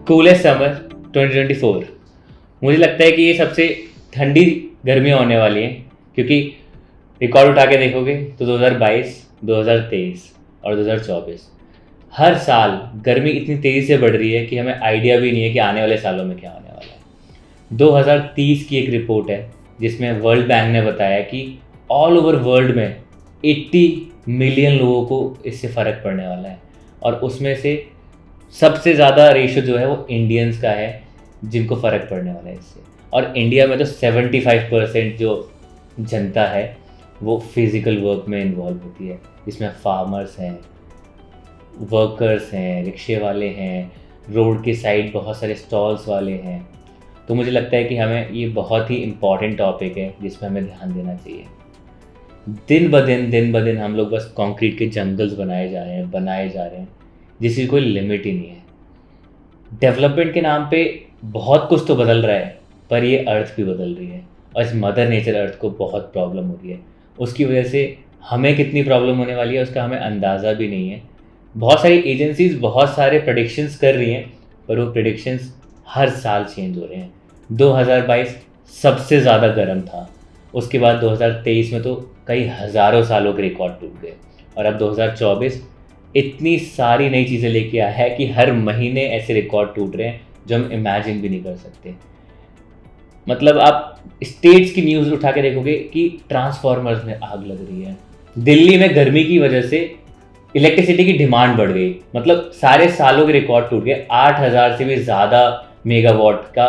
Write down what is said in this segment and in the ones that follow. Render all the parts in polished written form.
Coolest summer 2024। मुझे लगता है कि ये सबसे ठंडी गर्मियाँ होने वाली हैं, क्योंकि रिकॉर्ड उठा के देखोगे तो 2022, 2023 और 2024 हर साल गर्मी इतनी तेज़ी से बढ़ रही है कि हमें आइडिया भी नहीं है कि आने वाले सालों में क्या होने वाला है। 2030 की एक रिपोर्ट है जिसमें वर्ल्ड बैंक ने बताया कि ऑल ओवर वर्ल्ड में 80 मिलियन लोगों को इससे फ़र्क पड़ने वाला है, और उसमें से सबसे ज़्यादा रेशो जो है वो इंडियंस का है जिनको फ़र्क पड़ने वाला है इससे। और इंडिया में तो 75% जो जनता है वो फिज़िकल वर्क में इन्वॉल्व होती है, जिसमें फार्मर्स हैं, वर्कर्स हैं, रिक्शे वाले हैं, रोड के साइड बहुत सारे स्टॉल्स वाले हैं। तो मुझे लगता है कि हमें ये बहुत ही इम्पॉर्टेंट टॉपिक है जिसमें हमें ध्यान देना चाहिए। दिन ब दिन हम लोग बस कंक्रीट के जंगल्स बनाए जा रहे हैं जिसकी कोई लिमिट ही नहीं है। डेवलपमेंट के नाम पे बहुत कुछ तो बदल रहा है, पर ये अर्थ भी बदल रही है और इस मदर नेचर अर्थ को बहुत प्रॉब्लम हो रही है। उसकी वजह से हमें कितनी प्रॉब्लम होने वाली है उसका हमें अंदाज़ा भी नहीं है। बहुत सारी एजेंसीज बहुत सारे प्रेडिक्शंस कर रही हैं, पर वो प्रेडिक्शंस हर साल चेंज हो रहे हैं। 2022 सबसे ज़्यादा गर्म था, उसके बाद 2023 में तो कई हज़ारों सालों के रिकॉर्ड टूट गए, और अब 2024 इतनी सारी नई चीज़ें लेके आया है कि हर महीने ऐसे रिकॉर्ड टूट रहे हैं जो हम इमेजिन भी नहीं कर सकते। मतलब आप स्टेट्स की न्यूज़ उठा के देखोगे कि ट्रांसफार्मर्स में आग लग रही है। दिल्ली में गर्मी की वजह से इलेक्ट्रिसिटी की डिमांड बढ़ गई, मतलब सारे सालों के रिकॉर्ड टूट गए। 8,000 से भी ज़्यादा मेगावाट का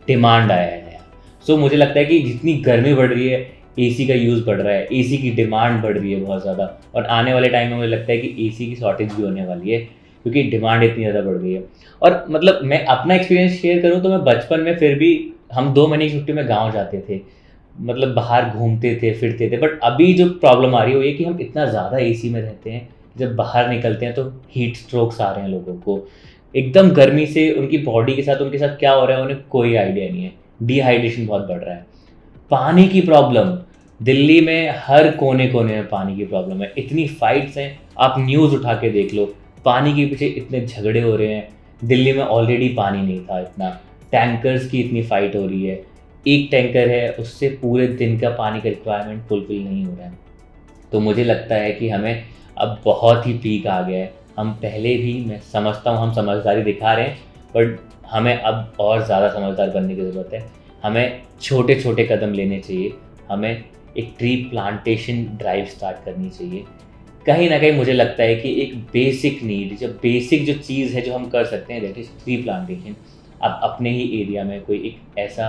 डिमांड आया है नया। सो मुझे लगता है कि जितनी गर्मी बढ़ रही है एसी का यूज़ बढ़ रहा है, एसी की डिमांड बढ़ रही है बहुत ज़्यादा, और आने वाले टाइम में मुझे लगता है कि एसी की शॉर्टेज भी होने वाली है क्योंकि डिमांड इतनी ज़्यादा बढ़ गई है। और मतलब मैं अपना एक्सपीरियंस शेयर करूँ तो मैं बचपन में फिर भी हम 2 महीने की छुट्टी में गाँव जाते थे, मतलब बाहर घूमते थे फिरते थे। बट अभी जो प्रॉब्लम आ रही है वो ये कि हम इतना ज़्यादा एसी में रहते हैं, जब बाहर निकलते हैं तो हीट स्ट्रोक्स आ रहे हैं लोगों को एकदम गर्मी से। उनकी बॉडी के साथ उनके साथ क्या हो रहा है उन्हें कोई आइडिया नहीं है। डिहाइड्रेशन बहुत बढ़ रहा है। पानी की प्रॉब्लम, दिल्ली में हर कोने कोने में पानी की प्रॉब्लम है। इतनी फाइट्स हैं, आप न्यूज़ उठा के देख लो, पानी के पीछे इतने झगड़े हो रहे हैं। दिल्ली में ऑलरेडी पानी नहीं था इतना, टैंकर्स की इतनी फाइट हो रही है। एक टैंकर है उससे पूरे दिन का पानी का रिक्वायरमेंट फुलफिल नहीं हो रहा है। तो मुझे लगता है कि हमें अब बहुत ही पीक आ गया है। हम पहले भी, मैं समझता हूँ हम समझदारी दिखा रहे हैं, बट हमें अब और ज़्यादा समझदार बनने की ज़रूरत है। हमें छोटे छोटे कदम लेने चाहिए। हमें एक ट्री प्लांटेशन ड्राइव स्टार्ट करनी चाहिए। कहीं ना कहीं मुझे लगता है कि एक बेसिक नीड, जो बेसिक जो चीज़ है जो हम कर सकते हैं, दैट इज़ ट्री प्लांटेशन। आप अपने ही एरिया में कोई एक ऐसा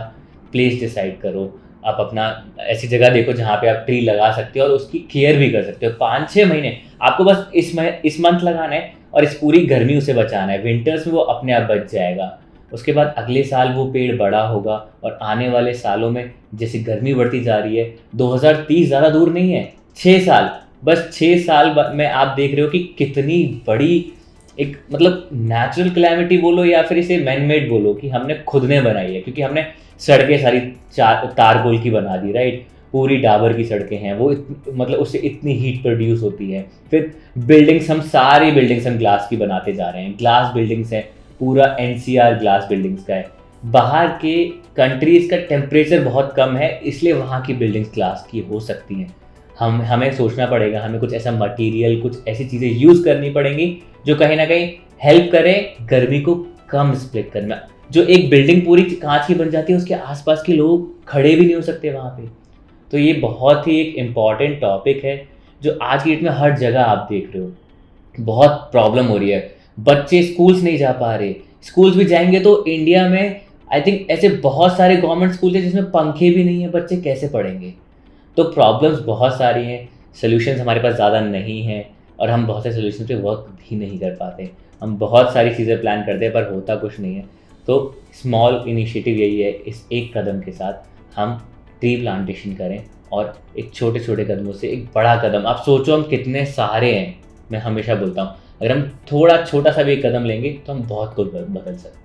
प्लेस डिसाइड करो, आप अपना ऐसी जगह देखो जहाँ पे आप ट्री लगा सकते हो और उसकी केयर भी कर सकते हो। 5-6 महीने आपको बस इस मंथ लगाना है और इस पूरी गर्मी उसे बचाना है। विंटर्स में वो अपने आप बच जाएगा। उसके बाद अगले साल वो पेड़ बड़ा होगा, और आने वाले सालों में जैसे गर्मी बढ़ती जा रही है, 2030 ज़्यादा दूर नहीं है, 6 साल, बस 6 साल में आप देख रहे हो कि कितनी बड़ी एक, मतलब नेचुरल क्लैमिटी बोलो या फिर इसे मैन मेड बोलो, कि हमने खुद ने बनाई है। क्योंकि हमने सड़कें सारी तारकोल की बना दी, राइट। पूरी डाबर की सड़कें हैं, वो मतलब उससे इतनी हीट प्रोड्यूस होती है। फिर बिल्डिंग्स, हम सारी बिल्डिंग्स हम ग्लास की बनाते जा रहे हैं। ग्लास बिल्डिंग्स हैं, पूरा एनसीआर ग्लास बिल्डिंग्स का है। बाहर के कंट्रीज़ का टेम्परेचर बहुत कम है, इसलिए वहाँ की बिल्डिंग्स ग्लास की हो सकती हैं। हमें सोचना पड़ेगा, हमें कुछ ऐसा मटेरियल, कुछ ऐसी चीज़ें यूज़ करनी पड़ेंगी जो कहीं ना कहीं हेल्प करें गर्मी को कम स्प्लिट करना। जो एक बिल्डिंग पूरी कांच की बन जाती है, उसके आसपास के लोग खड़े भी नहीं हो सकते वहाँ पे। तो ये बहुत ही एक इम्पॉर्टेंट टॉपिक है जो आज की डेट में हर जगह आप देख रहे हो बहुत प्रॉब्लम हो रही है। बच्चे स्कूल्स नहीं जा पा रहे, स्कूल्स भी जाएंगे तो इंडिया में आई थिंक ऐसे बहुत सारे गवर्नमेंट स्कूल हैं जिसमें पंखे भी नहीं है, बच्चे कैसे पढ़ेंगे। तो प्रॉब्लम्स बहुत सारी हैं, सोल्यूशंस हमारे पास ज़्यादा नहीं हैं, और हम बहुत सारे सोल्यूशन पे वर्क भी नहीं कर पाते। हम बहुत सारी चीज़ें प्लान करते हैं पर होता कुछ नहीं है। तो स्मॉल इनिशिएटिव यही है, इस एक कदम के साथ हम ट्री प्लांटेशन करें, और एक छोटे छोटे कदमों से एक बड़ा कदम, आप सोचो हम कितने सारे हैं। मैं हमेशा बोलता हूँ अगर हम थोड़ा छोटा सा भी एक कदम लेंगे तो हम बहुत कुछ बदल सकते हैं।